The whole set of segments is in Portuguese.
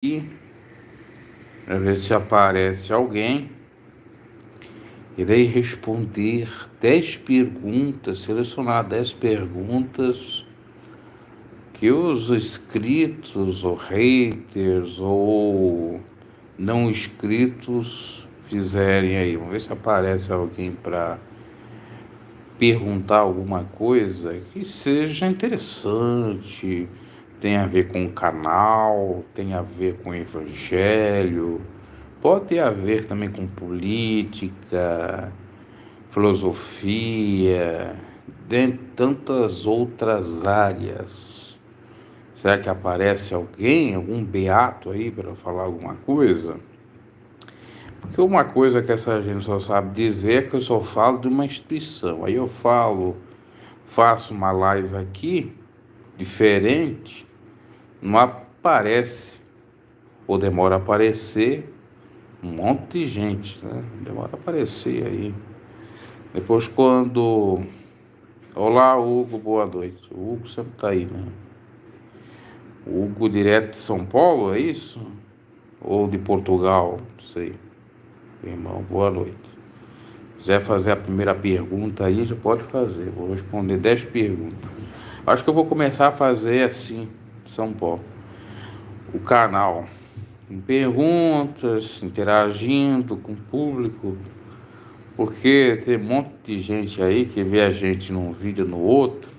E para ver se aparece alguém. Irei responder 10 perguntas, selecionar 10 perguntas que os inscritos, ou haters, ou não inscritos fizerem aí. Vamos ver se aparece alguém para perguntar alguma coisa que seja interessante, tem a ver com o canal, tem a ver com o evangelho, pode ter a ver também com política, filosofia, dentre tantas outras áreas. Será que aparece alguém, algum beato aí para falar alguma coisa? Porque uma coisa que essa gente só sabe dizer é que eu só falo de uma instituição. Aí eu faço uma live aqui, diferente, não aparece, ou demora a aparecer, um monte de gente, né? Demora a aparecer aí. Depois quando... Olá, Hugo, boa noite. O Hugo sempre tá aí, né? O Hugo direto de São Paulo, é isso? Ou de Portugal? Não sei. Irmão, boa noite. Se quiser fazer a primeira pergunta aí, já pode fazer. Vou responder 10 perguntas. Acho que eu vou começar a fazer assim, São Paulo. O canal. Com perguntas, interagindo com o público. Porque tem um monte de gente aí que vê a gente num vídeo no outro.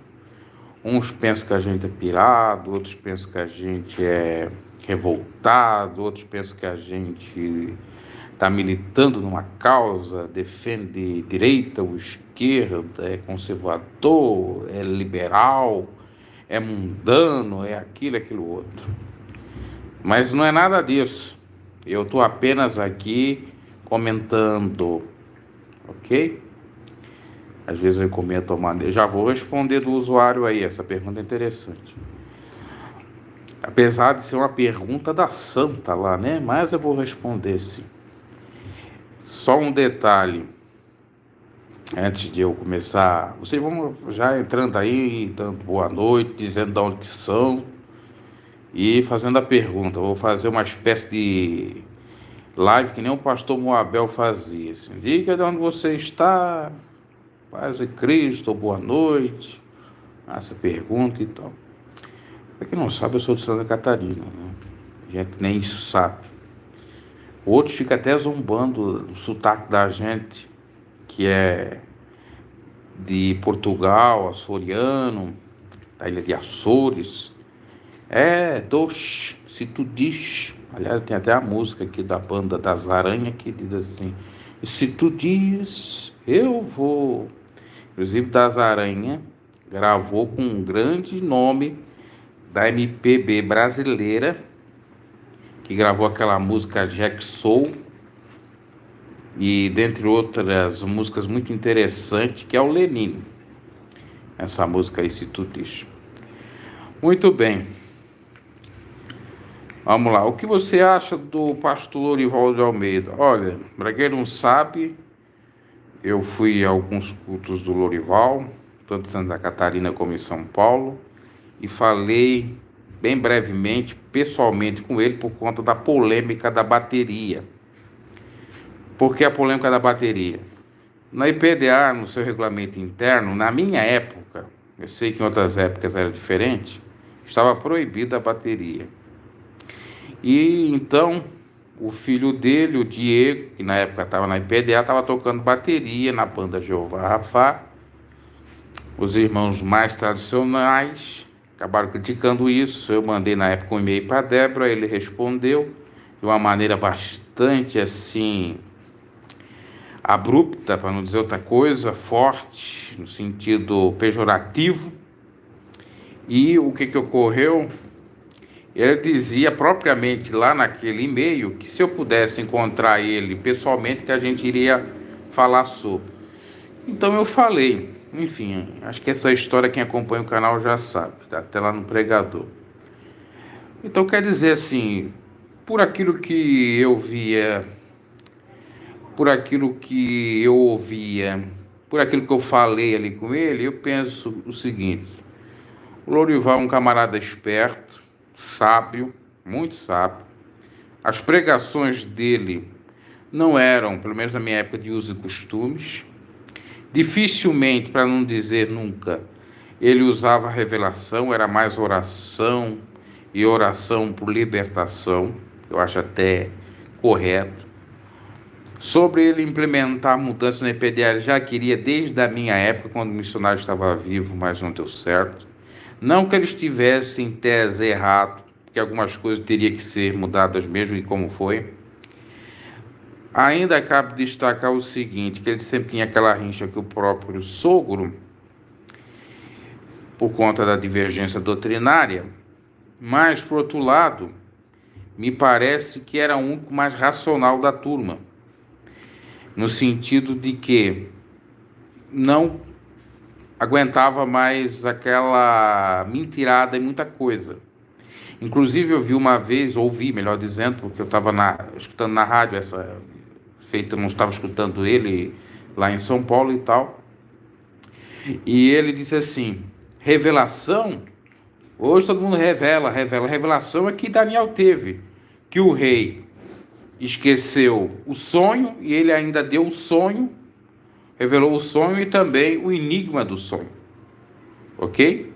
Uns pensam que a gente é pirado, outros pensam que a gente é revoltado, outros pensam que a gente está militando numa causa, defende direita ou esquerda, é conservador, é liberal, é mundano, é aquilo, aquilo outro. Mas não é nada disso. Eu estou apenas aqui comentando, ok? Às vezes eu comento uma... Já vou responder do usuário aí, essa pergunta é interessante. Apesar de ser uma pergunta da santa lá, né? Mas eu vou responder sim. Só um detalhe, antes de eu começar, vocês vão já entrando aí, dando boa noite, dizendo de onde que são e fazendo a pergunta. Eu vou fazer uma espécie de live que nem o pastor Moabel fazia. Assim. Diga de onde você está, paz de Cristo, boa noite, essa pergunta e tal. Para quem não sabe, eu sou de Santa Catarina, né? A gente nem isso sabe. Outros ficam até zombando do sotaque da gente, que é de Portugal, açoriano, da ilha de Açores. Se tu diz. Aliás, tem até a música aqui da banda das Aranhas que diz assim: se tu diz, eu vou. Inclusive, das Aranhas gravou com um grande nome da MPB brasileira, que gravou aquela música Jack Soul, e dentre outras músicas muito interessantes, que é o Lenine. Essa música aí, se tu diz. Muito bem. Vamos lá. O que você acha do pastor Lorival de Almeida? Olha, para quem não sabe, eu fui a alguns cultos do Lorival, tanto em Santa Catarina como em São Paulo, e falei bem brevemente, pessoalmente com ele, por conta da polêmica da bateria. Por que a polêmica da bateria? Na IPDA, no seu regulamento interno, na minha época, eu sei que em outras épocas era diferente, estava proibida a bateria. E então, o filho dele, o Diego, que na época estava na IPDA, estava tocando bateria na banda Jeová Rafá. Os irmãos mais tradicionais acabaram criticando isso. Eu mandei na época um e-mail para a Débora, ele respondeu de uma maneira bastante assim abrupta, para não dizer outra coisa, forte, no sentido pejorativo. E o que ocorreu? Ele dizia propriamente lá naquele e-mail que se eu pudesse encontrar ele pessoalmente, que a gente iria falar sobre. Então eu falei. Enfim, acho que essa história quem acompanha o canal já sabe, tá até lá no pregador. Então quer dizer assim, por aquilo que eu via, por aquilo que eu ouvia, por aquilo que eu falei ali com ele, eu penso o seguinte: o Lorival é um camarada esperto, sábio, muito sábio, As pregações dele não eram, pelo menos na minha época, de usos e costumes. Dificilmente, para não dizer nunca, ele usava a revelação, era mais oração e oração por libertação. Eu acho até correto. Sobre ele implementar mudanças na EPDL, já queria desde a minha época, quando o missionário estava vivo, mas não deu certo. Não que ele estivesse em tese errado, que algumas coisas teriam que ser mudadas mesmo, e como foi. Ainda cabe destacar o seguinte, que ele sempre tinha aquela rincha com o próprio sogro, por conta da divergência doutrinária, mas, por outro lado, me parece que era o único mais racional da turma, no sentido de que não aguentava mais aquela mentirada e muita coisa. Inclusive, eu vi uma vez, ouvi, melhor dizendo, porque eu estava escutando na rádio eu não estava escutando ele lá em São Paulo e tal, e ele disse assim, revelação, hoje todo mundo revela, revelação é que Daniel teve, que o rei esqueceu o sonho, e ele ainda deu o sonho, revelou o sonho e também o enigma do sonho, ok?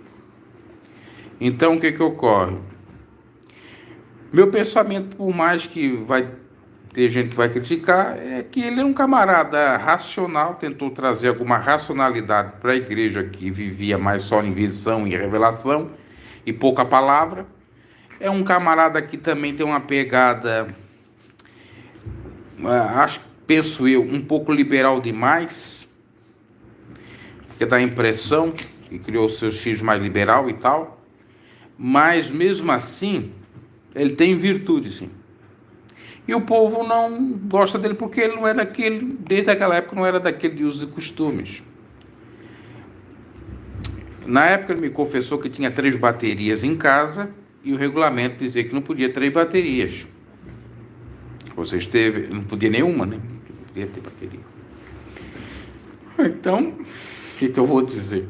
Então, o que ocorre? Meu pensamento, por mais que vai ter gente que vai criticar, é que ele é um camarada racional, tentou trazer alguma racionalidade para a igreja que vivia mais só em visão e revelação e pouca palavra. É um camarada que também tem uma pegada, penso eu, um pouco liberal demais, porque dá a impressão que criou seus filhos mais liberal e tal, mas mesmo assim, ele tem virtude, sim. E o povo não gosta dele porque ele não é daquele, desde aquela época não era daquele de usos e costumes. Na época ele me confessou que tinha 3 baterias em casa e o regulamento dizia que não podia 3 baterias. Vocês teve, não podia nenhuma, né? Não podia ter bateria. Então, o que eu vou dizer?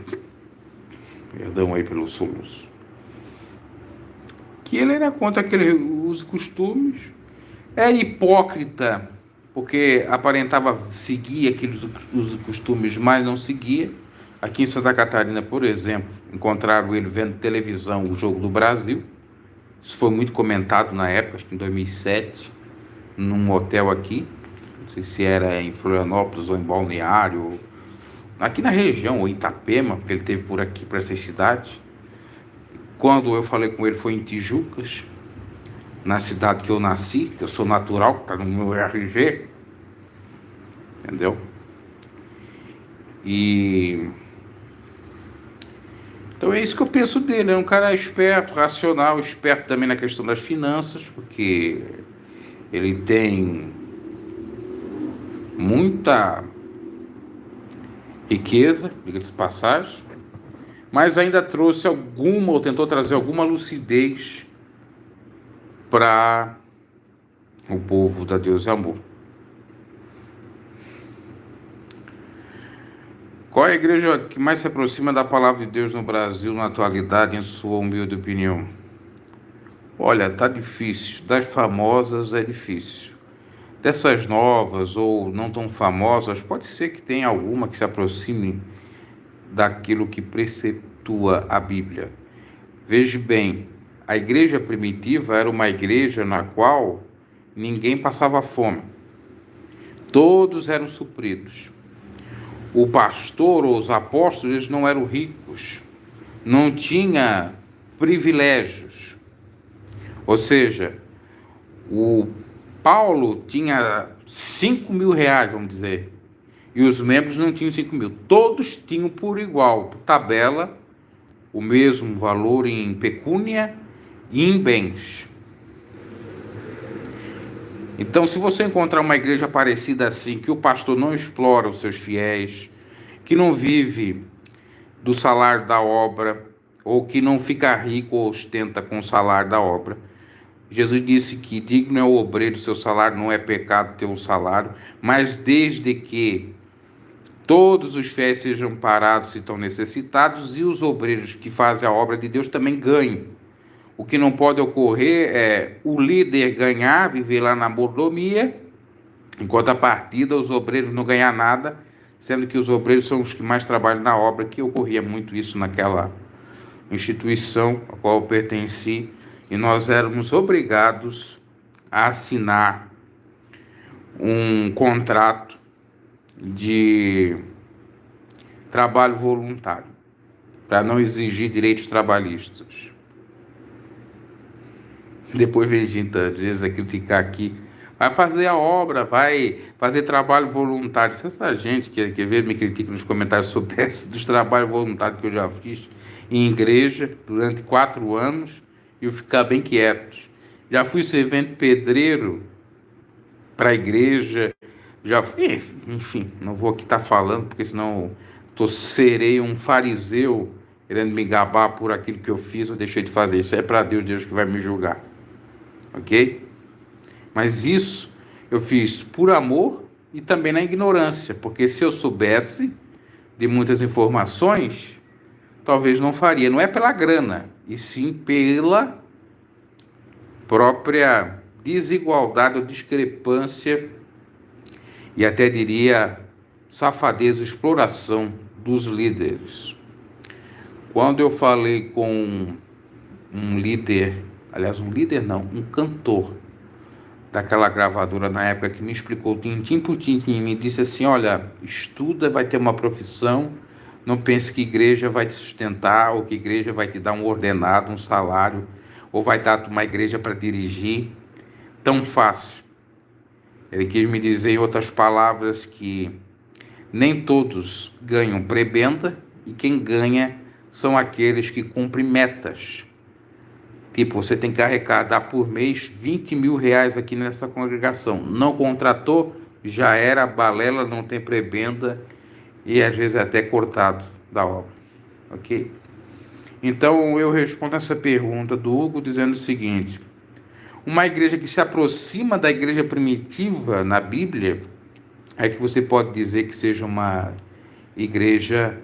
Perdão aí pelo soluço. Que ele era contra aquele usos e costumes. Era hipócrita, porque aparentava seguir aqueles usos e costumes, mas não seguia. Aqui em Santa Catarina, por exemplo, encontraram ele vendo televisão, o Jogo do Brasil. Isso foi muito comentado na época, acho que em 2007, num hotel aqui. Não sei se era em Florianópolis ou em Balneário, aqui na região, ou em Itapema, porque ele teve por aqui, para essa cidade. Quando eu falei com ele foi em Tijucas, na cidade que eu nasci, que eu sou natural, que está no meu RG, entendeu? E então é isso que eu penso dele, é um cara esperto, racional, esperto também na questão das finanças, porque ele tem muita riqueza, diga-se de passagem, mas ainda trouxe alguma, ou tentou trazer alguma lucidez para o povo da Deus e Amor. Qual é a igreja que mais se aproxima da palavra de Deus no Brasil na atualidade, em sua humilde opinião? Olha, tá difícil. Das famosas é difícil. Dessas novas ou não tão famosas, pode ser que tenha alguma que se aproxime daquilo que preceptua a Bíblia. Veja bem, a igreja primitiva era uma igreja na qual ninguém passava fome. Todos eram supridos. O pastor ou os apóstolos eles não eram ricos, não tinha privilégios. Ou seja, o Paulo tinha 5 mil reais, vamos dizer, e os membros não tinham 5 mil. Todos tinham por igual, por tabela, o mesmo valor em pecúnia e em bens. Então, se você encontrar uma igreja parecida assim, que o pastor não explora os seus fiéis, que não vive do salário da obra, ou que não fica rico ou ostenta com o salário da obra, Jesus disse que digno é o obreiro do seu salário, não é pecado ter um salário, mas desde que todos os fiéis sejam parados se estão necessitados e os obreiros que fazem a obra de Deus também ganhem O que não pode ocorrer é o líder ganhar, viver lá na mordomia, enquanto a partida os obreiros não ganhar nada, sendo que os obreiros são os que mais trabalham na obra, que ocorria muito isso naquela instituição a qual eu pertenci, e nós éramos obrigados a assinar um contrato de trabalho voluntário, para não exigir direitos trabalhistas. Depois vem gente, às vezes, a criticar aqui, vai fazer a obra, vai fazer trabalho voluntário. Se essa gente que vê me critica nos comentários sobre esse, dos trabalhos voluntários que eu já fiz em igreja durante 4 anos, e eu ficar bem quieto. Já fui servente pedreiro para a igreja, já fui, enfim, não vou aqui estar falando, porque senão serei um fariseu querendo me gabar por aquilo que eu fiz ou deixei de fazer. Isso é para Deus, Deus que vai me julgar. Ok? Mas isso eu fiz por amor e também na ignorância, porque se eu soubesse de muitas informações, talvez não faria. Não é pela grana, e sim pela própria desigualdade ou discrepância, e até diria safadeza, exploração dos líderes. Quando eu falei com um líder, aliás, um cantor daquela gravadora na época, que me explicou tintim por tintim, me disse assim: olha, estuda, vai ter uma profissão, não pense que igreja vai te sustentar, ou que igreja vai te dar um ordenado, um salário, ou vai dar uma igreja para dirigir, tão fácil. Ele quis me dizer, em outras palavras, que nem todos ganham prebenda, e quem ganha são aqueles que cumprem metas. Tipo, você tem que arrecadar por mês 20 mil reais aqui nessa congregação. Não contratou, já era balela, não tem prebenda, e às vezes é até cortado da obra. Ok? Então eu respondo essa pergunta do Hugo dizendo o seguinte: uma igreja que se aproxima da igreja primitiva na Bíblia, é que você pode dizer que seja uma igreja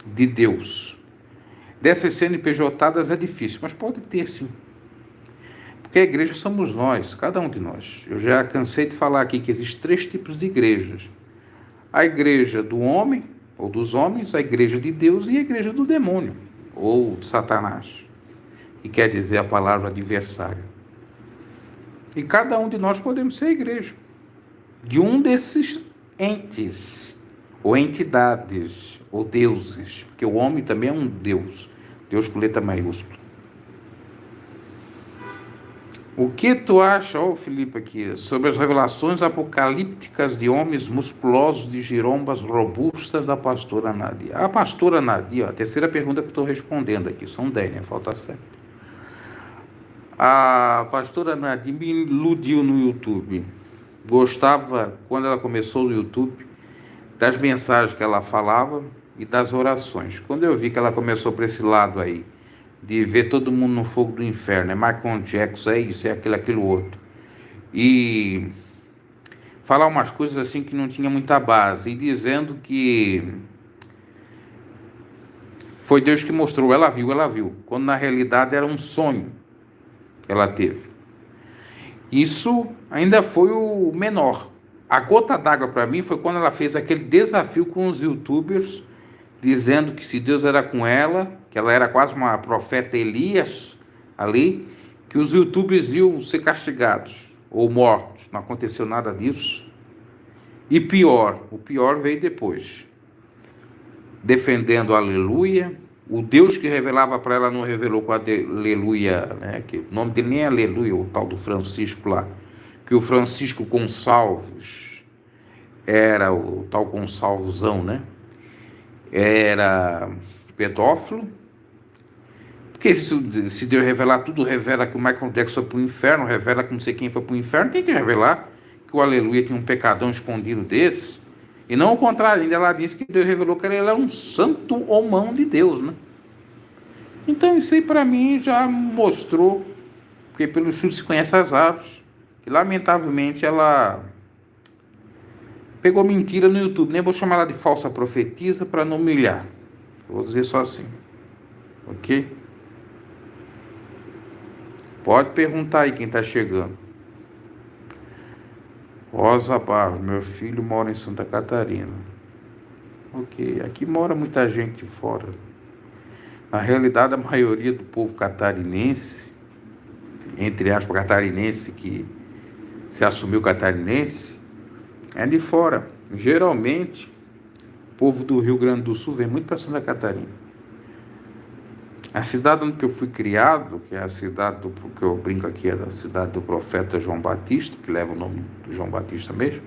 de Deus. Dessas CNPJadas é difícil, mas pode ter sim. Porque a igreja somos nós, cada um de nós. Eu já cansei de falar aqui que existem 3 tipos de igrejas: a igreja do homem, ou dos homens, a igreja de Deus e a igreja do demônio, ou de Satanás, que quer dizer a palavra adversário. E cada um de nós podemos ser a igreja de um desses entes, ou entidades, ou deuses, porque o homem também é um Deus, Deus com letra maiúscula. O que tu acha, Felipe, aqui, sobre as revelações apocalípticas de homens musculosos, de girombas robustas da pastora Nadia? A pastora Nadia, a terceira pergunta que eu estou respondendo aqui, são 10, né? Falta 7. A pastora Nadia me iludiu no YouTube. Gostava, quando ela começou no YouTube, das mensagens que ela falava e das orações. Quando eu vi que ela começou para esse lado aí, de ver todo mundo no fogo do inferno, é Michael Jackson, é isso, é aquilo outro, e falar umas coisas assim que não tinha muita base, e dizendo que foi Deus que mostrou, ela viu, quando na realidade era um sonho que ela teve. Isso ainda foi o menor. A gota d'água para mim foi quando ela fez aquele desafio com os youtubers, dizendo que se Deus era com ela, que ela era quase uma profeta Elias ali, que os youtubers iam ser castigados ou mortos. Não aconteceu nada disso. E o pior veio depois. Defendendo a aleluia, o Deus que revelava para ela não revelou com a aleluia, né? Que o nome dele nem é aleluia, o tal do Francisco lá, que o Francisco Gonçalves era o tal Gonçalvosão, né? Era pedófilo, porque se Deus revelar tudo, revela que o Michael Jackson foi para o inferno, revela que não sei quem foi para o inferno, tem que revelar que o aleluia tinha um pecadão escondido desse, e não o contrário, ainda ela disse que Deus revelou que ele era um santo homão de Deus, né? Então isso aí para mim já mostrou, porque pelos frutos se conhece as árvores, que lamentavelmente ela pegou mentira no YouTube. Nem vou chamar ela de falsa profetisa para não humilhar, vou dizer só assim, ok? Pode perguntar aí quem está chegando. Rosa Barros, meu filho mora em Santa Catarina. Ok, aqui mora muita gente de fora. Na realidade, a maioria do povo catarinense, entre aspas, catarinense, que se assumiu catarinense, é de fora. Geralmente, o povo do Rio Grande do Sul vem muito para Santa Catarina. A cidade onde eu fui criado, que é a cidade que eu brinco aqui, é a cidade do profeta João Batista, que leva o nome do João Batista mesmo,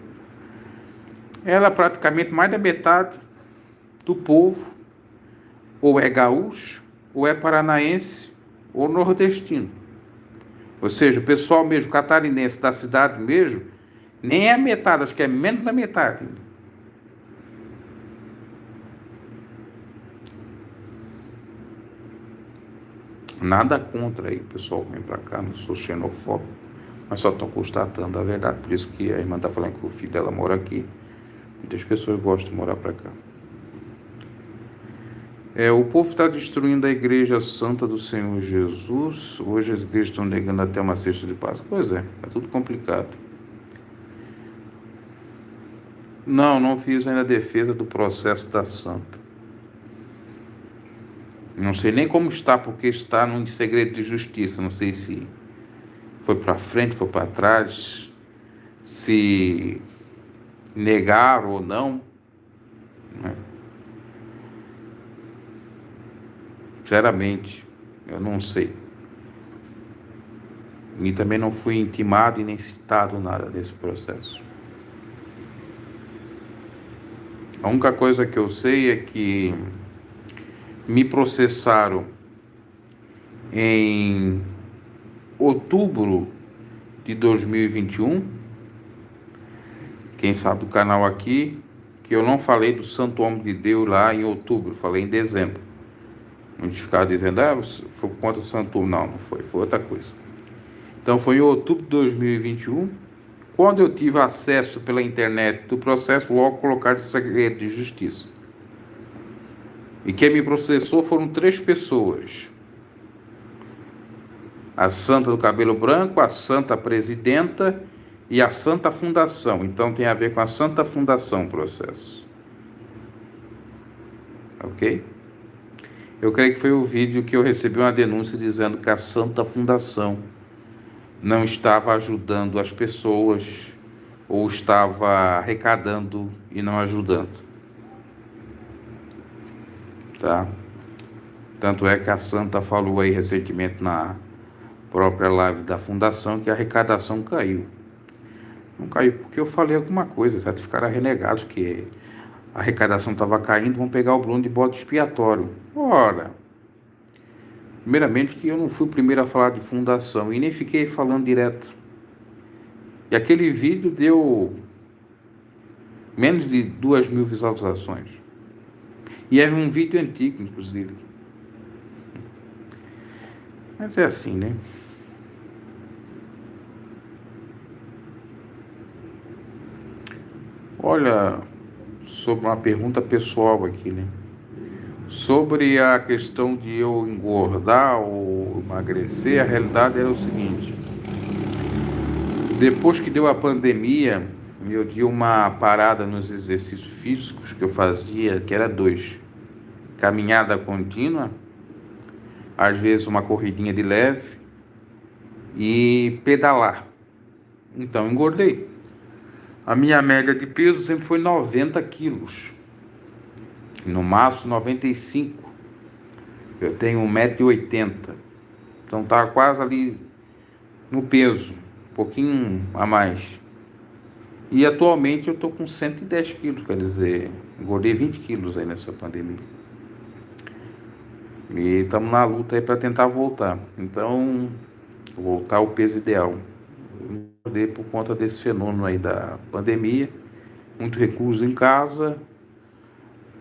ela praticamente mais da metade do povo ou é gaúcho, ou é paranaense, ou nordestino. Ou seja, o pessoal mesmo catarinense da cidade mesmo, nem é a metade, acho que é menos da metade ainda. Nada contra aí, o pessoal vem pra cá, não sou xenofóbico, mas só estou constatando a verdade. Por isso que a irmã está falando que o filho dela mora aqui. Muitas pessoas gostam de morar para cá. O povo está destruindo a igreja santa do Senhor Jesus. Hoje as igrejas estão negando até uma cesta de Páscoa. Pois é tudo complicado. Não fiz ainda a defesa do processo da santa. Não sei nem como está, porque está num segredo de justiça. Não sei se foi para frente, foi para trás, se negaram ou não, né? Sinceramente, eu não sei. E também não fui intimado e nem citado nada desse processo. A única coisa que eu sei é que me processaram em outubro de 2021. Quem sabe do canal aqui, que eu não falei do Santo Homem de Deus lá em outubro, falei em dezembro. Muitos ficaram dizendo, foi contra o Santo Homem. Não foi outra coisa. Então foi em outubro de 2021, quando eu tive acesso pela internet do processo, logo colocaram de segredo de justiça. E quem me processou foram 3 pessoas. A Santa do Cabelo Branco, a Santa Presidenta e a Santa Fundação. Então tem a ver com a Santa Fundação o processo. Ok? Eu creio que foi o vídeo que eu recebi uma denúncia dizendo que a Santa Fundação não estava ajudando as pessoas ou estava arrecadando e não ajudando. Tá? Tanto é que a Santa falou aí recentemente na própria live da Fundação que a arrecadação caiu. Não caiu porque eu falei alguma coisa, certo? Ficaram renegados que a arrecadação estava caindo, vão pegar o Bruno de bode expiatório. Ora, primeiramente que eu não fui o primeiro a falar de fundação e nem fiquei falando direto. E aquele vídeo deu menos de 2.000 visualizações. E é um vídeo antigo, inclusive. Mas é assim, né? Olha, sobre uma pergunta pessoal aqui, né? Sobre a questão de eu engordar ou emagrecer, a realidade era o seguinte. Depois que deu a pandemia, eu dei uma parada nos exercícios físicos que eu fazia, que era 2. Caminhada contínua, às vezes uma corridinha de leve e pedalar. Então, engordei. A minha média de peso sempre foi 90 quilos. No máximo 95. Eu tenho 1,80 m. Então tá quase ali no peso, um pouquinho a mais. E atualmente eu tô com 110 quilos, quer dizer, engordei 20 quilos aí nessa pandemia. E estamos na luta aí para tentar voltar. Então, voltar ao peso ideal. Engordei por conta desse fenômeno aí da pandemia. Muito recluso em casa.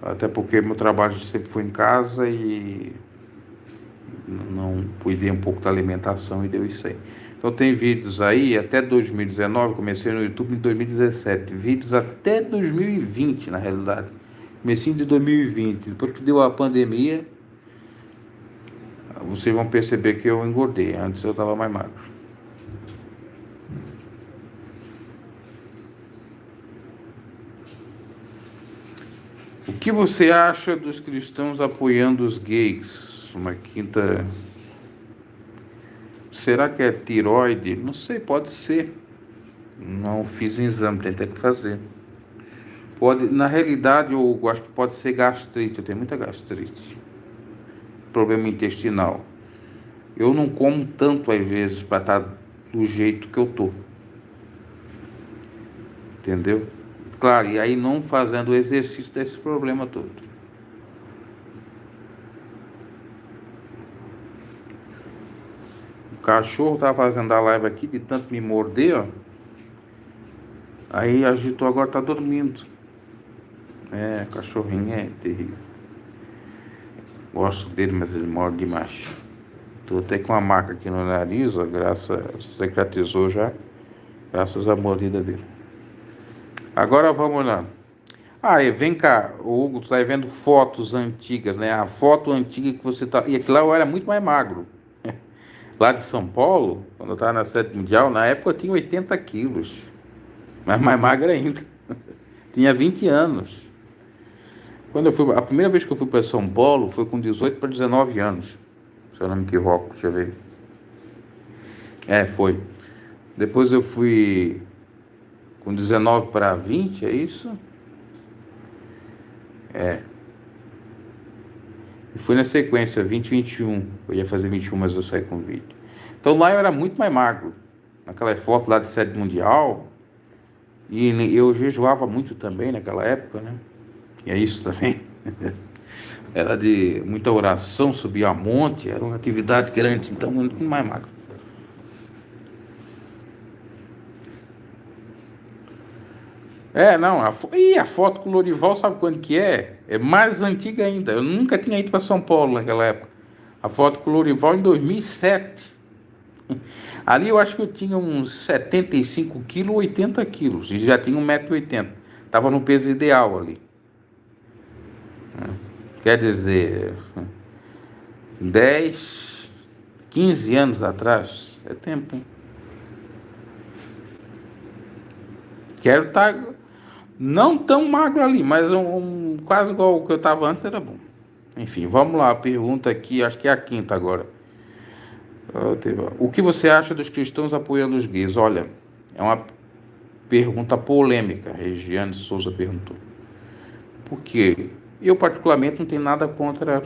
Até porque meu trabalho sempre foi em casa e não cuidei um pouco da alimentação e deu isso aí. Então tem vídeos aí até 2019, comecei no YouTube em 2017, vídeos até 2020 na realidade, comecinho de 2020, depois que deu a pandemia, vocês vão perceber que eu engordei. Antes eu estava mais magro. O que você acha dos cristãos apoiando os gays? Uma quinta... Será que é tiroide? Não sei, pode ser. Não fiz exame, tem que fazer. Pode, na realidade, eu acho que pode ser gastrite. Eu tenho muita gastrite. Problema intestinal. Eu não como tanto às vezes para estar do jeito que eu tô. Entendeu? Claro, e aí não fazendo o exercício desse problema todo. O cachorro tá fazendo a live aqui, de tanto me morder, ó. Aí agitou, agora tá dormindo. Cachorrinho é terrível. Gosto dele, mas ele morde demais. Tô até com uma marca aqui no nariz, ó, cicatrizou já, graças à mordida dele. Agora vamos lá. Vem cá, o Hugo, tu tá vendo fotos antigas, né? A foto antiga que você tá... E aquilo lá eu era muito mais magro. Lá de São Paulo, quando eu tava na Série Mundial, na época eu tinha 80 quilos. Mas mais magra ainda. Tinha 20 anos. A primeira vez que eu fui para São Paulo foi com 18 para 19 anos. Se eu não me equivoco, deixa eu ver. Foi. Depois eu fui com 19 para 20, é isso? E fui na sequência, 20, 21. Eu ia fazer 21, mas eu saí com 20. Então lá eu era muito mais magro. Naquela foto lá de Série Mundial. E eu jejuava muito também naquela época, né? E é isso também. Era de muita oração, subir a monte, era uma atividade grande, então muito mais magro. A foto com o Lorival, sabe quando que é? É mais antiga ainda. Eu nunca tinha ido para São Paulo naquela época. A foto com o Lorival em 2007. Ali eu acho que eu tinha uns 75 quilos, 80 quilos. E já tinha 1,80 m. Estava no peso ideal ali. Quer dizer, 10, 15 anos atrás. É tempo. Quero estar não tão magro ali, mas quase igual o que eu estava antes era bom. Enfim, vamos lá, a pergunta aqui, acho que é a quinta agora. O que você acha dos cristãos apoiando os gays? Olha, é uma pergunta polêmica, Regiane Souza perguntou. Por quê? Eu, particularmente, não tenho nada contra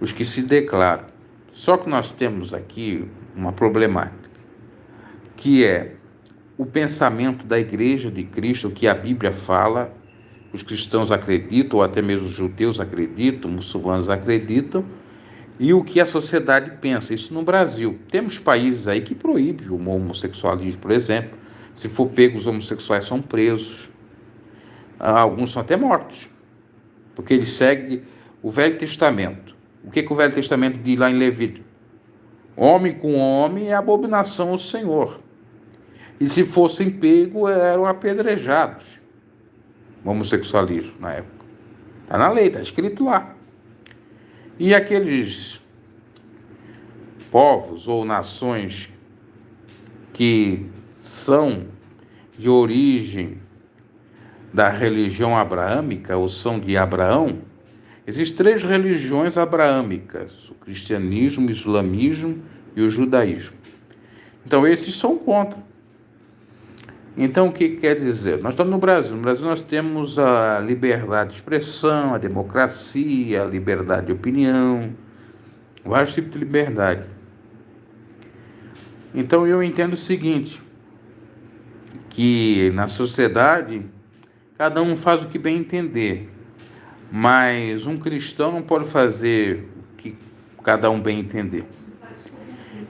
os que se declaram. Só que nós temos aqui uma problemática, que é o pensamento da Igreja de Cristo, que a Bíblia fala, os cristãos acreditam, ou até mesmo os judeus acreditam, muçulmanos acreditam, e o que a sociedade pensa. Isso no Brasil. Temos países aí que proíbem o homossexualismo, por exemplo. Se for pego, os homossexuais são presos. Alguns são até mortos, porque eles seguem o Velho Testamento. O que o Velho Testamento diz lá em Levítico? Homem com homem é abominação ao Senhor. E se fossem pegos, eram apedrejados. O homossexualismo na época. Está na lei, está escrito lá. E aqueles povos ou nações que são de origem da religião abraâmica, ou são de Abraão, existem 3 religiões abraâmicas: o cristianismo, o islamismo e o judaísmo. Então, esses são contra. Então, o que quer dizer? Nós estamos no Brasil. No Brasil nós temos a liberdade de expressão, a democracia, a liberdade de opinião, vários tipos de liberdade. Então, eu entendo o seguinte, que na sociedade, cada um faz o que bem entender, mas um cristão não pode fazer o que cada um bem entender.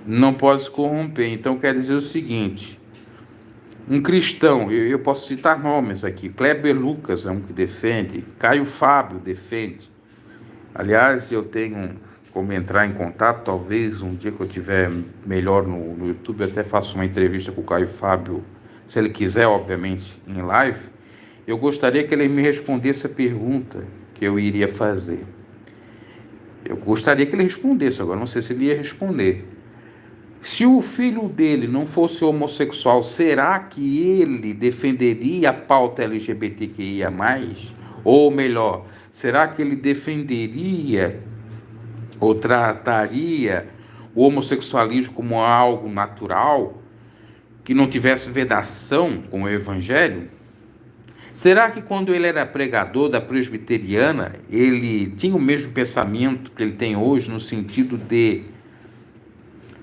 Não pode se corromper. Então, quer dizer o seguinte... Um cristão, eu posso citar nomes aqui, Kleber Lucas é um que defende, Caio Fábio defende. Aliás, eu tenho como entrar em contato, talvez um dia que eu tiver melhor no YouTube, eu até faço uma entrevista com o Caio Fábio, se ele quiser, obviamente, em live. Eu gostaria que ele me respondesse a pergunta que eu iria fazer. Eu gostaria que ele respondesse, agora não sei se ele ia responder. Se o filho dele não fosse homossexual, será que ele defenderia a pauta LGBTQIA+? Ou melhor, será que ele defenderia ou trataria o homossexualismo como algo natural, que não tivesse vedação com o evangelho? Será que quando ele era pregador da presbiteriana, ele tinha o mesmo pensamento que ele tem hoje, no sentido de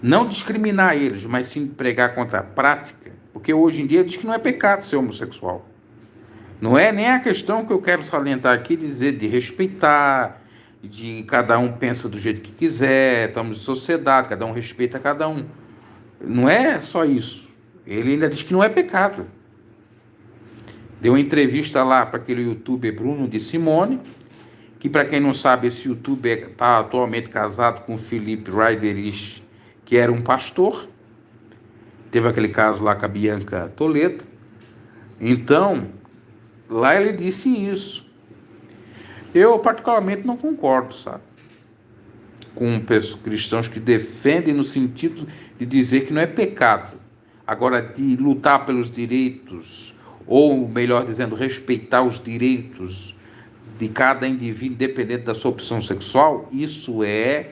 não discriminar eles, mas sim pregar contra a prática? Porque hoje em dia diz que não é pecado ser homossexual. Não é nem a questão que eu quero salientar aqui, dizer de respeitar, de cada um pensa do jeito que quiser, estamos em sociedade, cada um respeita cada um. Não é só isso. Ele ainda diz que não é pecado. Deu uma entrevista lá para aquele youtuber Bruno de Simone, que, para quem não sabe, esse youtuber está atualmente casado com o Felipe Raiderich, que era um pastor. Teve aquele caso lá com a Bianca Toledo. Então, lá ele disse isso. Eu, particularmente, não concordo, sabe? Com cristãos que defendem no sentido de dizer que não é pecado. Agora, de lutar pelos direitos, ou melhor dizendo, respeitar os direitos de cada indivíduo, independente da sua opção sexual, isso é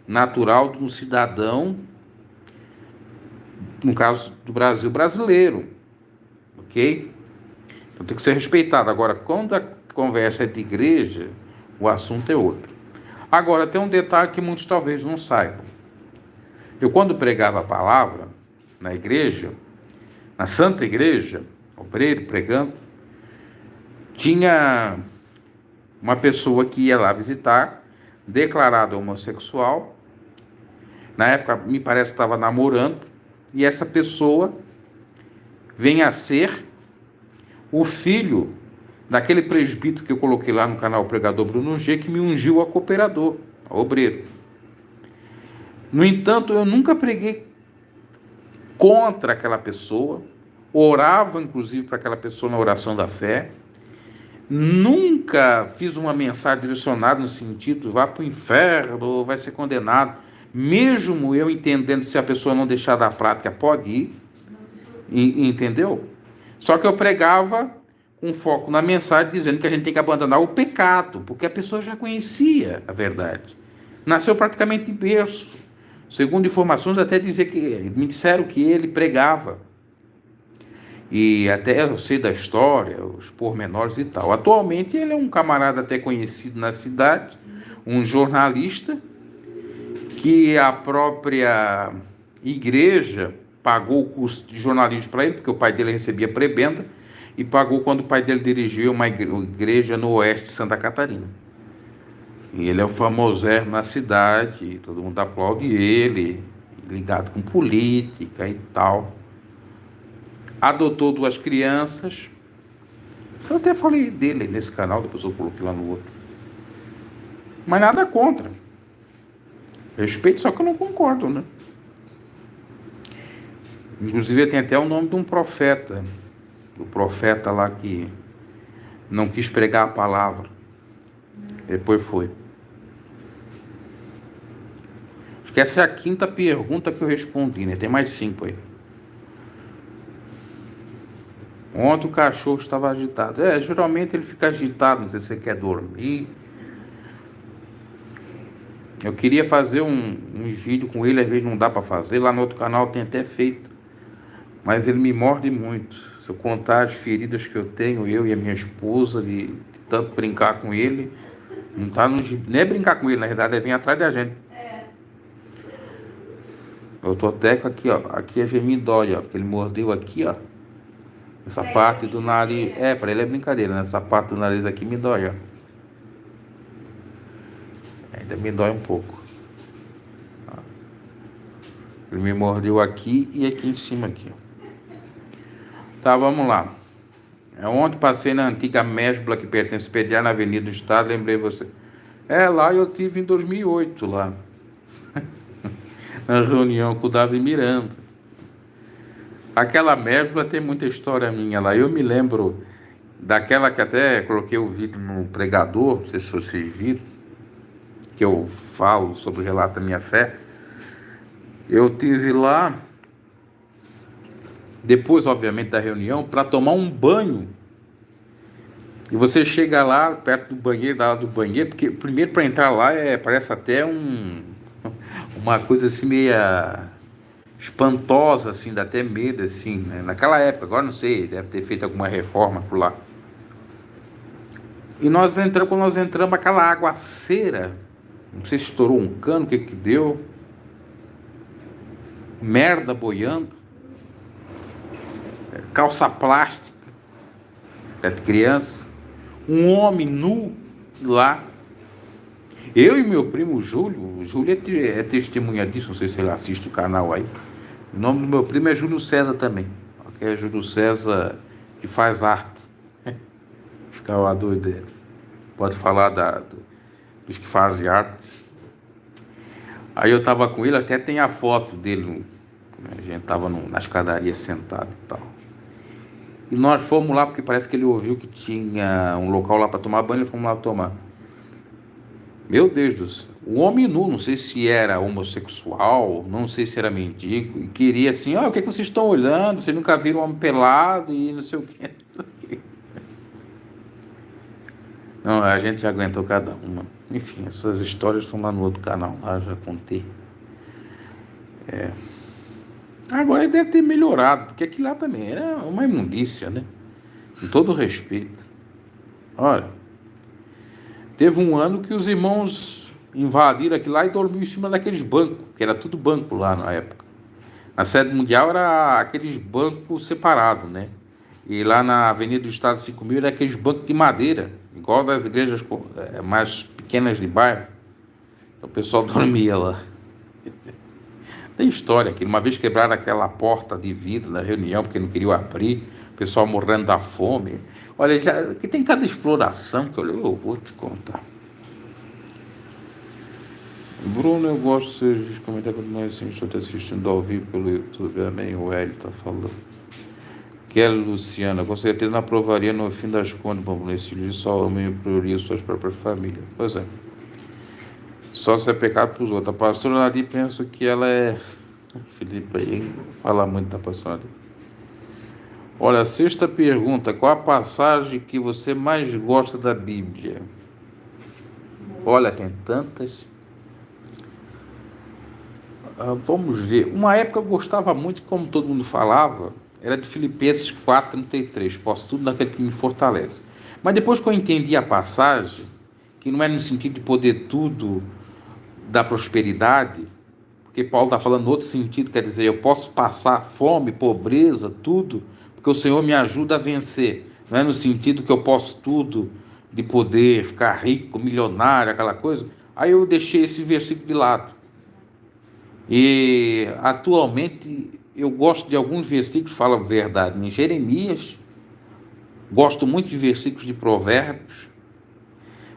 natural de um cidadão, no caso do Brasil, brasileiro, ok? Então tem que ser respeitado. Agora, quando a conversa é de igreja, o assunto é outro. Agora, tem um detalhe que muitos talvez não saibam. Eu, quando pregava a palavra na igreja, na Santa Igreja, obreiro pregando, tinha uma pessoa que ia lá visitar, declarado homossexual. Na época, me parece que estava namorando, e essa pessoa vem a ser o filho daquele presbítero que eu coloquei lá no canal Pregador Bruno G, que me ungiu a cooperador, a obreiro. No entanto, eu nunca preguei contra aquela pessoa, orava inclusive para aquela pessoa na oração da fé, nunca fiz uma mensagem direcionada no sentido, vá para o inferno, ou vai ser condenado, mesmo eu entendendo, se a pessoa não deixar da prática, pode ir, entendeu? Só que eu pregava com foco na mensagem, dizendo que a gente tem que abandonar o pecado, porque a pessoa já conhecia a verdade. Nasceu praticamente de berço. Segundo informações, até dizer que me disseram que ele pregava. E até eu sei da história, os pormenores e tal. Atualmente ele é um camarada até conhecido na cidade, um jornalista, que a própria igreja pagou o curso de jornalismo para ele, porque o pai dele recebia prebenda, e pagou quando o pai dele dirigiu uma igreja no oeste de Santa Catarina. E ele é o famoso na cidade, todo mundo aplaude ele, ligado com política e tal. Adotou 2 crianças. Eu até falei dele nesse canal, depois eu coloquei lá no outro. Mas nada contra. Respeito, só que eu não concordo, né? Inclusive tem até o nome de um profeta, do profeta lá que não quis pregar a palavra. Depois foi. Acho que essa é a 5ª pergunta que eu respondi, né? Tem mais 5 aí. Ontem o cachorro estava agitado. Geralmente ele fica agitado, não sei se você quer dormir. Eu queria fazer uns vídeos com ele, às vezes não dá para fazer. Lá no outro canal tem até feito. Mas ele me morde muito. Se eu contar as feridas que eu tenho, eu e a minha esposa, de tanto brincar com ele, não tá no gibi. Nem é brincar com ele, na verdade, ele vem atrás da gente. Eu tô até com aqui, ó. Aqui a gemida dói, ó. Porque ele mordeu aqui, ó. Essa parte do nariz. Para ele é brincadeira, né? Essa parte do nariz aqui me dói, ó. Ainda me dói um pouco. Ele me mordeu aqui e aqui em cima, aqui, ó. Tá, vamos lá. Ontem passei na antiga Mesbla, que pertence ao PDA, na Avenida do Estado, lembrei você. Lá eu tive em 2008, lá. Na reunião com o Davi Miranda. Aquela Mesbla tem muita história minha lá. Eu me lembro daquela que até coloquei o vídeo no Pregador, não sei se vocês viram, que eu falo sobre o relato da minha fé, eu tive lá, depois, obviamente, da reunião, para tomar um banho. E você chega lá, perto do banheiro, da área do banheiro, porque primeiro para entrar lá parece até uma coisa assim meia espantosa, assim, dá até medo, assim, né? Naquela época, agora não sei, deve ter feito alguma reforma por lá. E quando nós entramos, aquela aguaceira, não sei se estourou um cano, o que deu, merda boiando, calça plástica, de criança, um homem nu lá. Eu e meu primo Júlio, o Júlio é testemunha disso, não sei se ele assiste o canal aí. O nome do meu primo é Júlio César também, que é Júlio César que faz arte. Fica uma doideira. Pode falar dos que fazem arte. Aí eu tava com ele, até tem a foto dele, a gente tava na escadaria sentado e tal. E nós fomos lá, porque parece que ele ouviu que tinha um local lá para tomar banho, e fomos lá tomar. Meu Deus do céu, o homem nu, não sei se era homossexual, não sei se era mendigo, e queria assim, o que é que vocês estão olhando? Vocês nunca viram um homem pelado e não sei o quê. Não, a gente já aguentou cada uma. Enfim, essas histórias estão lá no outro canal, lá já contei. Agora ele deve ter melhorado, porque aquilo lá também era uma imundícia, né? Com todo respeito. Olha, teve um ano que os irmãos invadiram aquilo lá e dormiram em cima daqueles bancos, que era tudo banco lá na época. Na sede mundial era aqueles bancos separados, né? E lá na Avenida do Estado 5.000 era aqueles bancos de madeira, igual das igrejas mais pequenas de bairro. Então o pessoal dormia lá. Tem história que uma vez quebraram aquela porta de vidro na reunião porque não queriam abrir, o pessoal morrendo da fome. Olha, já que tem cada exploração que eu vou te contar. Bruno, eu gosto de comentar quando mais assim, estou te assistindo ao vivo pelo YouTube. Amém, o Hélio está falando. Kelly Luciana, com certeza não aprovaria no fim das contas, Bruno, esse livro só ama e prioria suas próprias famílias. Pois é. Só se é pecado para os outros. A pastora Nadir pensa que ela é... Felipe aí fala muito da pastora Nadir. Olha, a sexta pergunta. Qual a passagem que você mais gosta da Bíblia? Olha, tem tantas. Vamos ver. Uma época eu gostava muito, como todo mundo falava, era de Filipenses 4:33. Posso tudo naquele que me fortalece. Mas depois que eu entendi a passagem, que não é no sentido de poder tudo da prosperidade, porque Paulo está falando no outro sentido, quer dizer, eu posso passar fome, pobreza, tudo, porque o Senhor me ajuda a vencer. Não é no sentido que eu posso tudo de poder ficar rico, milionário, aquela coisa. Aí eu deixei esse versículo de lado. E atualmente eu gosto de alguns versículos que falam verdade. Em Jeremias, gosto muito de versículos de Provérbios.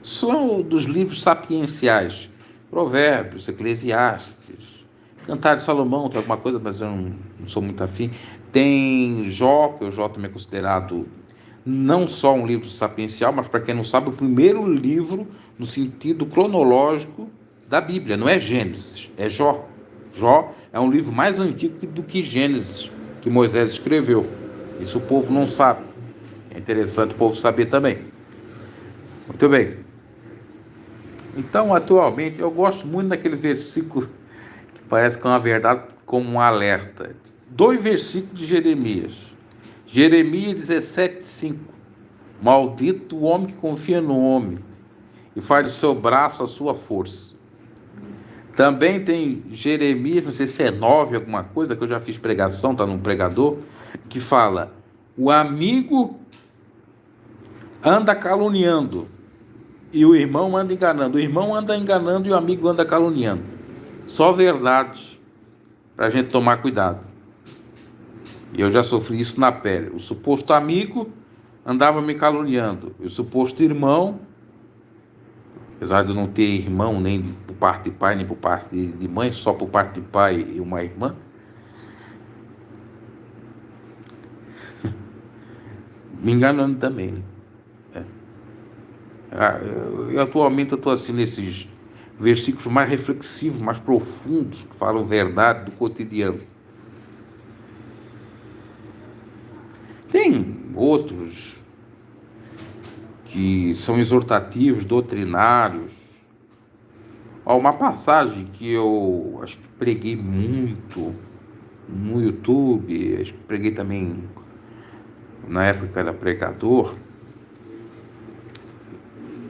São dos livros sapienciais. Provérbios, Eclesiastes, Cantar de Salomão, tem alguma coisa, mas eu não sou muito afim. Tem Jó, que o Jó também é considerado não só um livro sapiencial, mas para quem não sabe, o primeiro livro no sentido cronológico da Bíblia. Não é Gênesis, é Jó. Jó é um livro mais antigo do que Gênesis, que Moisés escreveu. Isso o povo não sabe. É interessante o povo saber também. Muito bem. Então, atualmente, eu gosto muito daquele versículo que parece que é uma verdade como um alerta. 2 versículos de Jeremias. Jeremias 17:5. Maldito o homem que confia no homem e faz do seu braço a sua força. Também tem Jeremias, não sei se é 9, alguma coisa, que eu já fiz pregação, está num pregador, que fala, o amigo anda caluniando e o irmão anda enganando. O irmão anda enganando e o amigo anda caluniando. Só verdade para a gente tomar cuidado. E eu já sofri isso na pele. O suposto amigo andava me caluniando. E o suposto irmão, apesar de eu não ter irmão nem por parte de pai, nem por parte de mãe, só por parte de pai e uma irmã, me enganando também, né? Eu atualmente eu estou assim nesses versículos mais reflexivos, mais profundos, que falam verdade do cotidiano. Tem outros que são exortativos, doutrinários. Uma passagem que eu acho que preguei muito no YouTube, acho que preguei também na época que era pregador.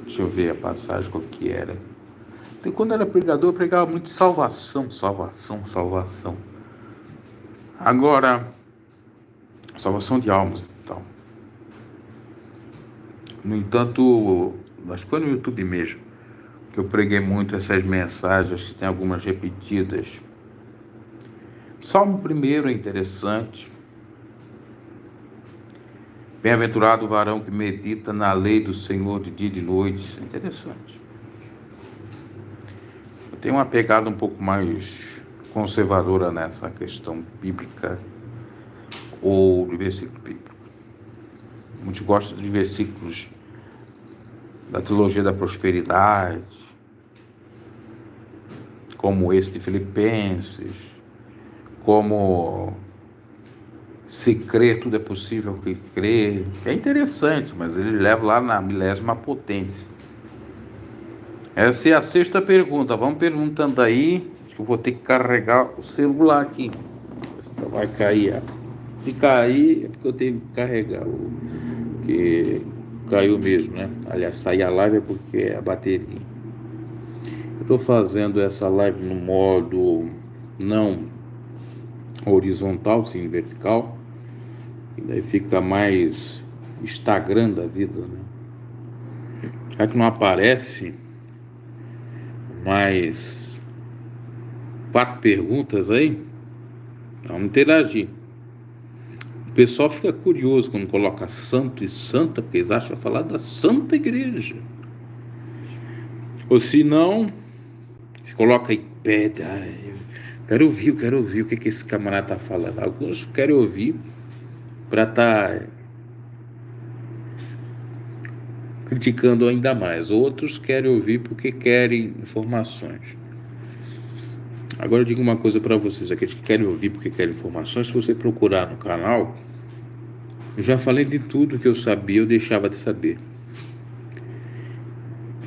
Deixa eu ver a passagem qual que era. Então, quando era pregador, eu pregava muito salvação. Agora, salvação de almas e tal. No entanto, acho que foi no YouTube mesmo, que eu preguei muito essas mensagens, que tem algumas repetidas. Salmo 1 é interessante. Bem-aventurado o varão que medita na lei do Senhor de dia e de noite. Isso é interessante. Eu tenho uma pegada um pouco mais conservadora nessa questão bíblica ou de versículo bíblico. Muitos gostam de versículos da teologia da prosperidade, como esse de Filipenses, como se crer tudo é possível que crer. É interessante, mas ele leva lá na milésima potência. Essa é a sexta pergunta. Vamos perguntando aí. Acho que eu vou ter que carregar o celular aqui. Vai cair. Se cair, é porque eu tenho que carregar. Porque caiu mesmo, né? Aliás, sair a live é porque é a bateria. Eu estou fazendo essa live no modo não horizontal, sim vertical. E daí fica mais Instagram da vida, né? Já que não aparece mais 4 perguntas aí, vamos interagir. O pessoal fica curioso quando coloca santo e santa, porque eles acham falar da Santa Igreja. Ou se não, se coloca aí pedra. Quero ouvir o que esse camarada está falando. Alguns querem ouvir para estar criticando ainda mais. Outros querem ouvir porque querem informações. Agora eu digo uma coisa para vocês, aqueles que querem ouvir porque querem informações, se você procurar no canal, eu já falei de tudo que eu sabia, eu deixava de saber.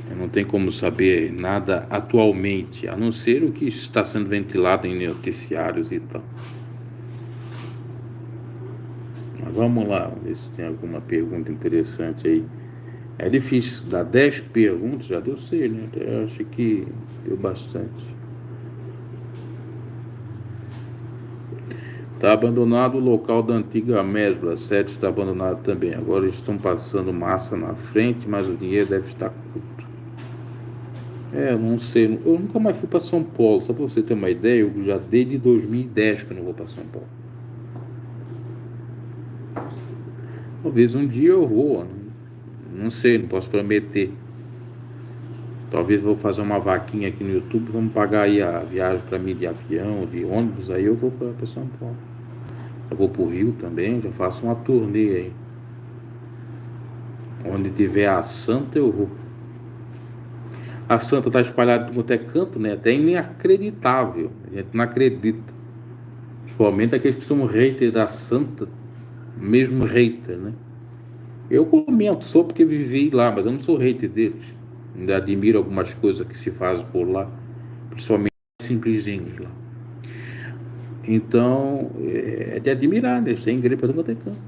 Eu não tenho como saber nada atualmente, a não ser o que está sendo ventilado em noticiários e tal. Mas vamos lá, ver se tem alguma pergunta interessante aí. É difícil, dar 10 perguntas, já deu 6, né? Eu acho que deu bastante. Está abandonado o local da antiga Mesbla, a sede está abandonado também. Agora estão passando massa na frente, mas o dinheiro deve estar curto. Eu não sei, eu nunca mais fui para São Paulo, só para você ter uma ideia, eu já desde 2010 que eu não vou para São Paulo. Talvez um dia eu vou, não sei, não posso prometer. Talvez vou fazer uma vaquinha aqui no YouTube, vamos pagar aí a viagem para mim de avião, de ônibus, aí eu vou para São Paulo. Eu vou para o Rio também, já faço uma turnê aí. Onde tiver a Santa, eu vou. A Santa está espalhada por quanto é canto, né? Até inacreditável. A gente não acredita. Principalmente aqueles que são haters da Santa, mesmo hater, né? Eu comento só porque vivi lá, mas eu não sou hater deles. Ainda admiro algumas coisas que se fazem por lá, principalmente simplesinhos lá. Então, é de admirar, né? Eles têm igreja para todo quanto é canto.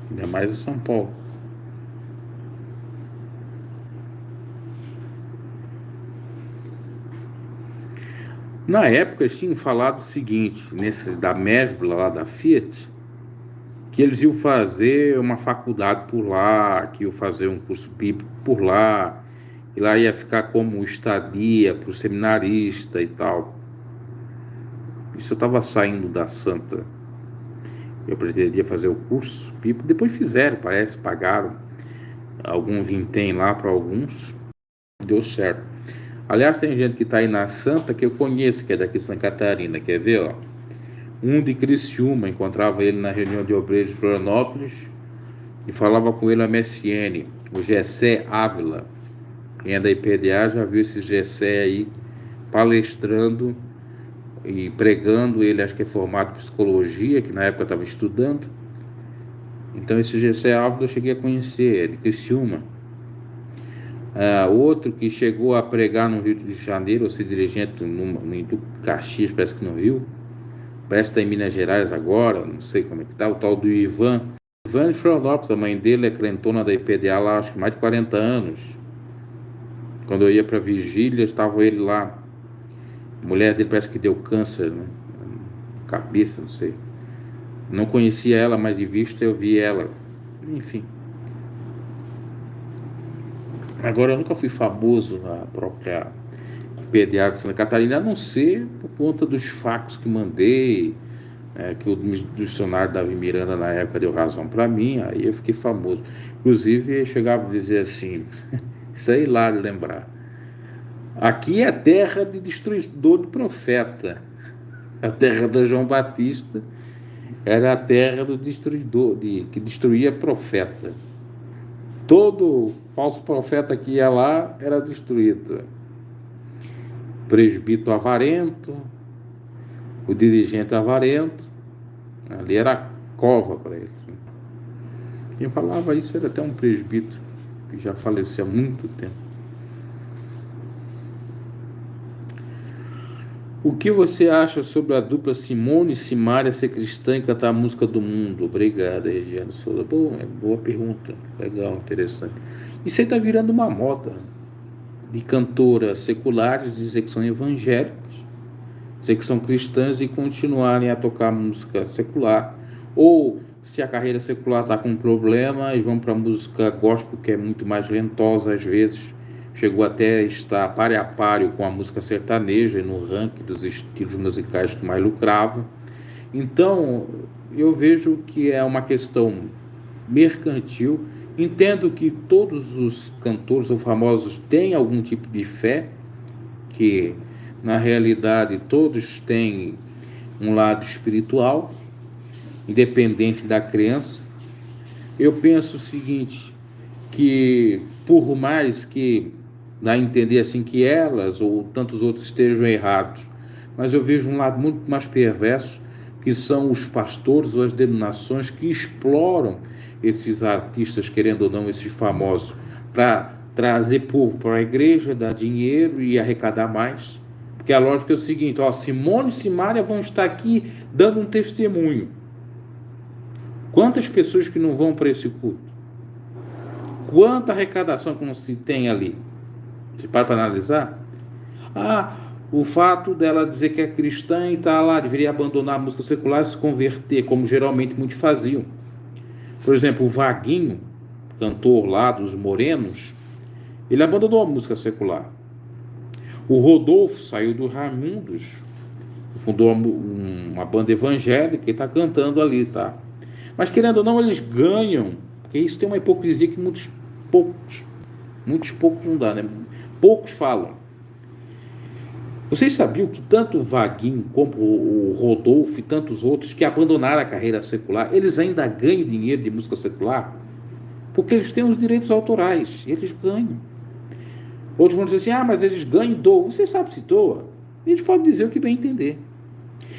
Ainda mais em São Paulo. Na época, eles tinham falado o seguinte, nesse da Mesbla lá da Fiat, que eles iam fazer uma faculdade por lá, que iam fazer um curso bíblico por lá, e lá ia ficar como estadia para o seminarista e tal. Isso eu estava saindo da Santa. Eu pretendia fazer o curso bíblico, depois fizeram, parece, pagaram algum vintém lá para alguns, deu certo. Aliás, tem gente que está aí na Santa que eu conheço, que é daqui de Santa Catarina, quer ver, ó? Um de Criciúma, encontrava ele na reunião de obreiros de Florianópolis e falava com ele a MSN. o Gessé Ávila. Quem é da IPDA já viu esse Gessé aí palestrando e pregando. Ele acho que é formado em psicologia, que na época estava estudando. Então esse Gessé Ávila eu cheguei a conhecer, é de Criciúma. Outro que chegou a pregar no Rio de Janeiro, ou ser dirigente no Caxias, parece que no Rio, parece que está em Minas Gerais agora, não sei como é que está, o tal do Ivan de Florianópolis. A mãe dele é crentona da IPDA lá, acho que mais de 40 anos. Quando eu ia para vigília, estava ele lá. A mulher dele parece que deu câncer, né? Cabeça, não sei. Não conhecia ela, mas de vista eu vi ela. Enfim. Agora, eu nunca fui famoso na própria IPDA de Santa Catarina, a não ser por conta dos fax que mandei, que o missionário Davi Miranda na época deu razão para mim, aí eu fiquei famoso. Inclusive, eu chegava a dizer assim, isso é hilário lembrar, aqui é a terra de destruidor de profeta. A terra do João Batista era a terra do destruidor, que destruía profeta. Todo falso profeta que ia lá era destruído. Presbítero avarento, o dirigente avarento, ali era cova para eles. Quem falava isso era até um presbítero que já faleceu há muito tempo. O que você acha sobre a dupla Simone e Simária ser cristã e cantar a música do mundo? Obrigado, Regiane Souza. Boa pergunta. Legal, interessante. Isso aí está virando uma moda de cantoras seculares dizer que são evangélicas, dizer que são cristãs e continuarem a tocar música secular. Ou, se a carreira secular está com um problema, eles vão para a música gospel, que é muito mais rentosa às vezes. Chegou até a estar páreo a páreo com a música sertaneja no ranking dos estilos musicais que mais lucravam. Então, eu vejo que é uma questão mercantil. Entendo que todos os cantores ou famosos têm algum tipo de fé, que na realidade todos têm um lado espiritual, independente da crença. Eu penso o seguinte, que por mais que dá a entender assim que elas ou tantos outros estejam errados, mas eu vejo um lado muito mais perverso, que são os pastores ou as denominações que exploram esses artistas, querendo ou não, esses famosos, para trazer povo para a igreja, dar dinheiro e arrecadar mais. Porque a lógica é o seguinte, Simone e Simária vão estar aqui dando um testemunho. Quantas pessoas que não vão para esse culto? Quanta arrecadação que não se tem ali? Você para analisar? O fato dela dizer que é cristã e está lá, deveria abandonar a música secular e se converter, como geralmente muitos faziam. Por exemplo, o Vaguinho, cantor lá dos Morenos, ele abandonou a música secular. O Rodolfo saiu do Raimundos, fundou uma banda evangélica e está cantando ali, tá? Mas querendo ou não, eles ganham, porque isso tem uma hipocrisia que muitos poucos não dá, né? Poucos falam. Vocês sabiam que tanto o Vaguinho como o Rodolfo e tantos outros que abandonaram a carreira secular, eles ainda ganham dinheiro de música secular? Porque eles têm os direitos autorais, eles ganham. Outros vão dizer assim, mas eles ganham e doam. Você sabe se doa? Eles podem dizer o que bem entender.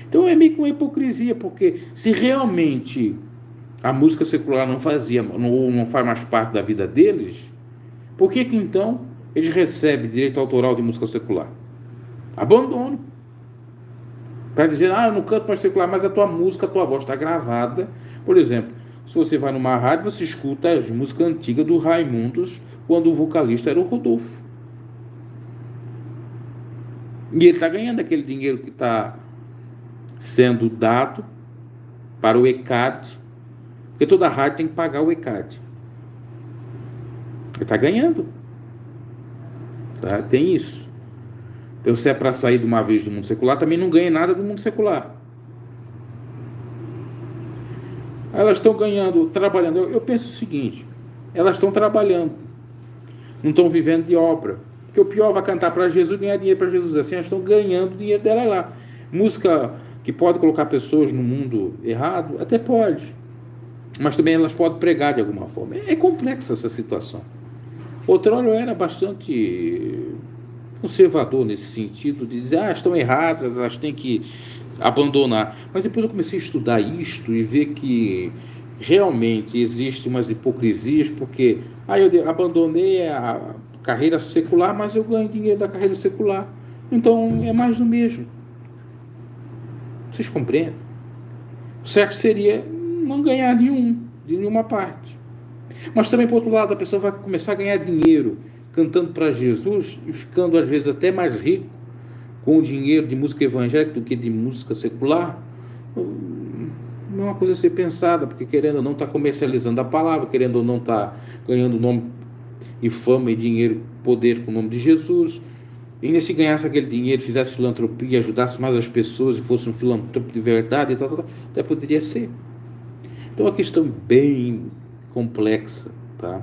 Então é meio que uma hipocrisia, porque se realmente a música secular não faz mais parte da vida deles, por que então eles recebem direito autoral de música secular? Abandono. Para dizer, eu não canto mais secular, mas a tua música, a tua voz está gravada. Por exemplo, se você vai numa rádio, você escuta as músicas antigas do Raimundos, quando o vocalista era o Rodolfo. E ele está ganhando aquele dinheiro que está sendo dado para o ECAD, porque toda rádio tem que pagar o ECAD. Ele está ganhando. Tá? Tem isso. Então, se é para sair de uma vez do mundo secular, também não ganha nada do mundo secular. Elas estão ganhando, trabalhando. Eu penso o seguinte, elas estão trabalhando, não estão vivendo de obra. Porque o pior vai cantar para Jesus e ganhar dinheiro para Jesus. Assim, elas estão ganhando dinheiro dela lá. Música que pode colocar pessoas no mundo errado, até pode. Mas também elas podem pregar de alguma forma. É complexa essa situação. Outrora eu era bastante conservador nesse sentido, de dizer, estão erradas, elas têm que abandonar. Mas depois eu comecei a estudar isto e ver que realmente existem umas hipocrisias, porque eu abandonei a carreira secular, mas eu ganho dinheiro da carreira secular. Então é mais do mesmo. Vocês compreendem? O certo seria não ganhar de nenhuma parte. Mas também, por outro lado, a pessoa vai começar a ganhar dinheiro cantando para Jesus e ficando, às vezes, até mais rico com o dinheiro de música evangélica do que de música secular. Não é uma coisa a ser pensada, porque querendo ou não está comercializando a palavra, querendo ou não está ganhando nome e fama e dinheiro, poder com o nome de Jesus. E ainda se ganhasse aquele dinheiro, fizesse filantropia, ajudasse mais as pessoas e fosse um filantropo de verdade, até poderia ser. Então, é uma questão bem complexa, tá?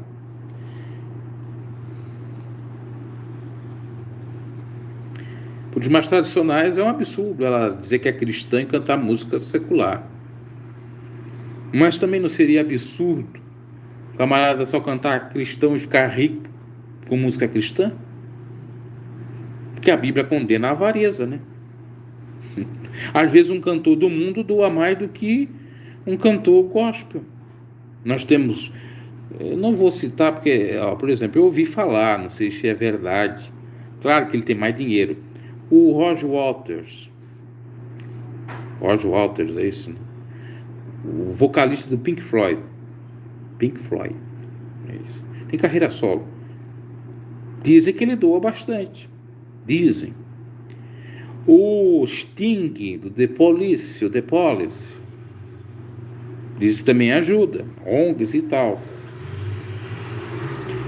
Para os mais tradicionais é um absurdo ela dizer que é cristã e cantar música secular. Mas também não seria absurdo o camarada só cantar cristão e ficar rico com música cristã? Porque a Bíblia condena a avareza, né? Às vezes um cantor do mundo doa mais do que um cantor gospel. Nós temos, não vou citar porque, por exemplo, eu ouvi falar, não sei se é verdade, claro que ele tem mais dinheiro, o Roger Waters, é isso, né? O vocalista do Pink Floyd, é isso. Tem carreira solo. Dizem que ele doa bastante, dizem. O Sting, do The Police, diz que também ajuda, ONGs e tal.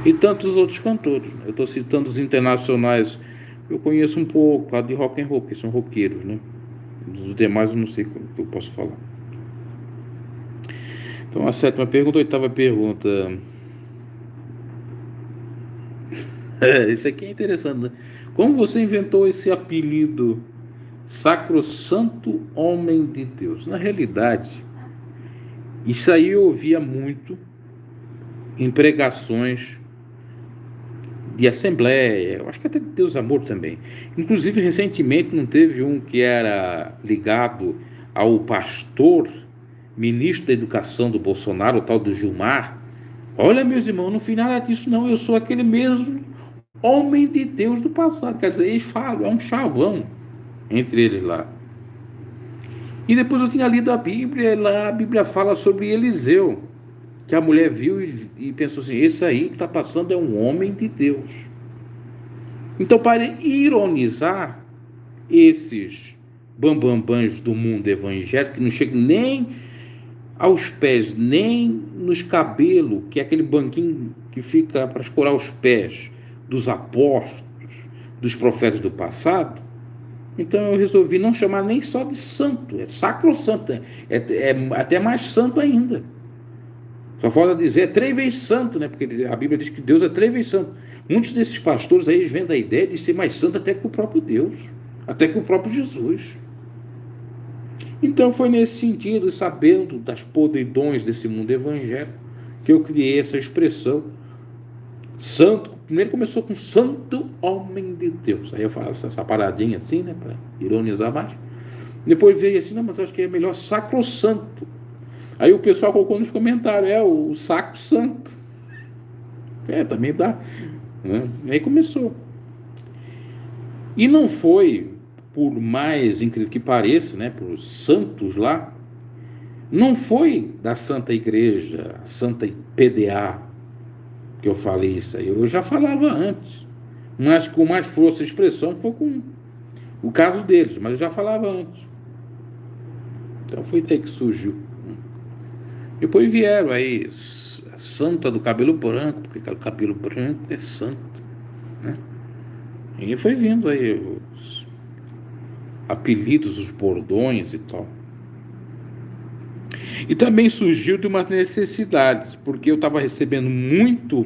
E tantos outros cantores. Eu estou citando os internacionais, eu conheço um pouco, a de rock and roll, que são roqueiros, né? Dos demais eu não sei o que eu posso falar. Então, a 7ª pergunta, a 8ª pergunta. Isso aqui é interessante, né? Como você inventou esse apelido Sacrosanto Homem de Deus? Na realidade, isso aí eu ouvia muito em pregações de assembleia, eu acho que até de Deus Amor também. Inclusive, recentemente, não teve um que era ligado ao pastor, ministro da Educação do Bolsonaro, o tal do Gilmar. Olha, meus irmãos, não fiz nada disso, não. Eu sou aquele mesmo homem de Deus do passado. Quer dizer, eles falam, é um chavão entre eles lá. E depois eu tinha lido a Bíblia, lá a Bíblia fala sobre Eliseu, que a mulher viu e pensou assim, esse aí que está passando é um homem de Deus. Então, para ironizar esses bambambãs do mundo evangélico, que não chegam nem aos pés, nem nos cabelos, que é aquele banquinho que fica para escorar os pés dos apóstolos, dos profetas do passado, então eu resolvi não chamar nem só de santo, é sacrosanto, é até mais santo ainda. Só falta dizer, é 3 vezes santo, né? Porque a Bíblia diz que Deus é 3 vezes santo. Muitos desses pastores aí, eles vêm da ideia de ser mais santo até que o próprio Deus, até que o próprio Jesus. Então foi nesse sentido, sabendo das podridões desse mundo evangélico, que eu criei essa expressão, santo. Primeiro começou com santo homem de Deus. Aí eu faço essa paradinha assim, né? Para ironizar mais. Depois veio assim, não, mas acho que é melhor sacrosanto. Aí o pessoal colocou nos comentários, o saco santo. Também dá. Né? E aí começou. E não foi, por mais incrível que pareça, né, por santos lá, não foi da Santa Igreja, Santa PDA, que eu falei isso aí. Eu já falava antes. Mas com mais força de expressão foi com o caso deles, mas eu já falava antes. Então foi daí que surgiu. Depois vieram aí a santa do cabelo branco, porque o cabelo branco é santo, né? E foi vindo aí os apelidos, os bordões e tal. E também surgiu de umas necessidades, porque eu estava recebendo muito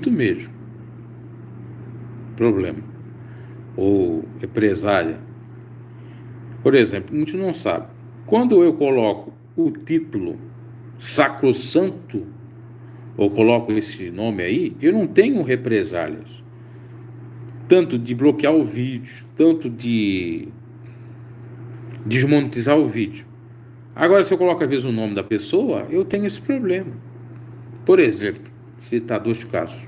mesmo, problema, ou represália. Por exemplo, a gente não sabe. Quando eu coloco o título Sacrosanto ou coloco esse nome aí, eu não tenho represálias. Tanto de bloquear o vídeo, tanto de desmonetizar o vídeo. Agora, se eu coloco às vezes o nome da pessoa, eu tenho esse problema. Por exemplo, citar dois casos.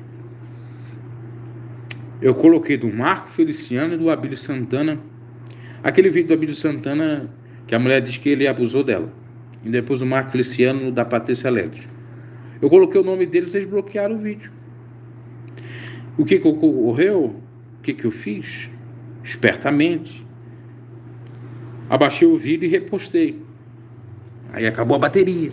Eu coloquei do Marco Feliciano e do Abílio Santana, aquele vídeo do Abílio Santana que a mulher diz que ele abusou dela. E depois o Marco Feliciano da Patrícia Leles. Eu coloquei o nome deles, eles bloquearam o vídeo. O que ocorreu? O que eu fiz? Espertamente. Abaixei o vídeo e repostei. Aí acabou a bateria.